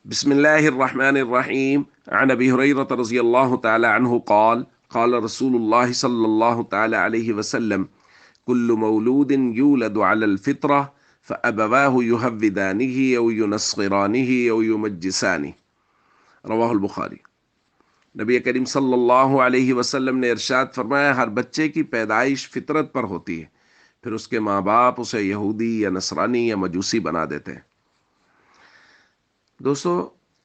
بسم الله الرحمن الرحيم. عن أبي هريرة رضي الله تعالى عنه قال قال رسول الله صلى الله تعالى عليه وسلم: كل مولود يولد على الفطرة فأبواه يهودانه أو ينصرانه أو يمجسانه. رواہ البخاری۔ نبی کریم صلی اللہ علیہ وسلم نے ارشاد فرمایا، ہر بچے کی پیدائش فطرت پر ہوتی ہے، پھر اس کے ماں باپ اسے یہودی یا نصرانی یا مجوسی بنا دیتے ہیں۔ دوستو،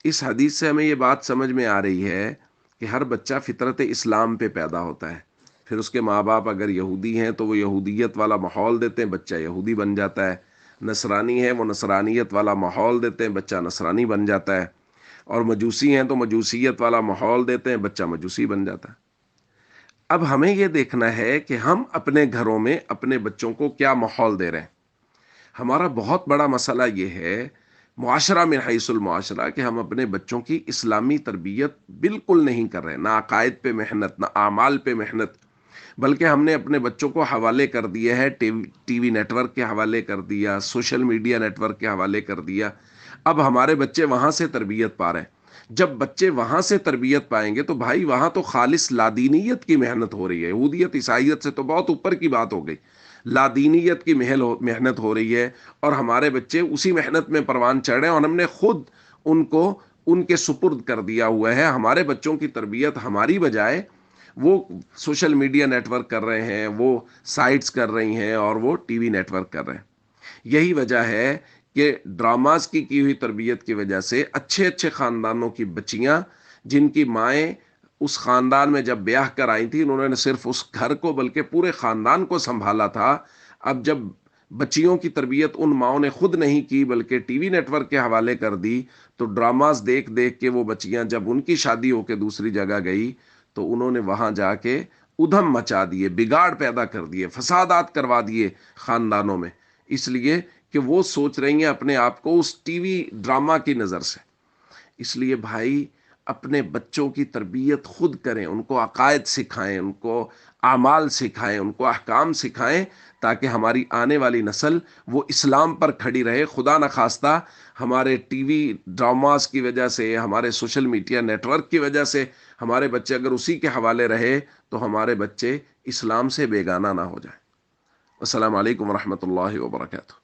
اس حدیث سے ہمیں یہ بات سمجھ میں آ رہی ہے کہ ہر بچہ فطرت اسلام پہ پیدا ہوتا ہے، پھر اس کے ماں باپ اگر یہودی ہیں تو وہ یہودیت والا ماحول دیتے ہیں، بچہ یہودی بن جاتا ہے۔ نصرانی ہے، وہ نصرانیت والا ماحول دیتے ہیں، بچہ نصرانی بن جاتا ہے۔ اور مجوسی ہیں تو مجوسیت والا ماحول دیتے ہیں، بچہ مجوسی بن جاتا ہے۔ اب ہمیں یہ دیکھنا ہے کہ ہم اپنے گھروں میں اپنے بچوں کو کیا ماحول دے رہے ہیں۔ ہمارا بہت بڑا مسئلہ یہ ہے معاشرہ من حیث المعاشرہ کہ ہم اپنے بچوں کی اسلامی تربیت بالکل نہیں کر رہے، نہ عقائد پہ محنت، نہ اعمال پہ محنت، بلکہ ہم نے اپنے بچوں کو حوالے کر دیا ہے، ٹی وی نیٹ ورک کے حوالے کر دیا، سوشل میڈیا نیٹ ورک کے حوالے کر دیا۔ اب ہمارے بچے وہاں سے تربیت پا رہے ہیں۔ جب بچے وہاں سے تربیت پائیں گے تو بھائی وہاں تو خالص لادینیت کی محنت ہو رہی ہے، یہودیت عیسائیت سے تو بہت اوپر کی بات ہو گئی، لادینیت کی محنت ہو رہی ہے، اور ہمارے بچے اسی محنت میں پروان چڑھ رہے ہیں، اور ہم نے خود ان کو ان کے سپرد کر دیا ہوا ہے۔ ہمارے بچوں کی تربیت ہماری بجائے وہ سوشل میڈیا نیٹ ورک کر رہے ہیں، وہ سائٹس کر رہی ہیں، اور وہ ٹی وی نیٹ ورک کر رہے ہیں۔ یہی وجہ ہے کہ ڈراماز کی ہوئی تربیت کی وجہ سے اچھے اچھے خاندانوں کی بچیاں، جن کی مائیں اس خاندان میں جب بیاہ کر آئی تھی، انہوں نے صرف اس گھر کو بلکہ پورے خاندان کو سنبھالا تھا، اب جب بچیوں کی تربیت ان ماؤں نے خود نہیں کی بلکہ ٹی وی نیٹ ورک کے حوالے کر دی، تو ڈراماز دیکھ دیکھ کے وہ بچیاں جب ان کی شادی ہو کے دوسری جگہ گئی تو انہوں نے وہاں جا کے ادھم مچا دیے، بگاڑ پیدا کر دیے، فسادات کروا دیے خاندانوں میں، اس لیے کہ وہ سوچ رہی ہیں اپنے آپ کو اس ٹی وی ڈرامہ کی نظر سے۔ اس لیے بھائی اپنے بچوں کی تربیت خود کریں، ان کو عقائد سکھائیں، ان کو اعمال سکھائیں، ان کو احکام سکھائیں، تاکہ ہماری آنے والی نسل وہ اسلام پر کھڑی رہے۔ خدا نخواستہ ہمارے ٹی وی ڈراماز کی وجہ سے، ہمارے سوشل میڈیا نیٹ ورک کی وجہ سے ہمارے بچے اگر اسی کے حوالے رہے تو ہمارے بچے اسلام سے بیگانہ نہ ہو جائیں۔ السلام علیکم ورحمۃ اللہ وبرکاتہ۔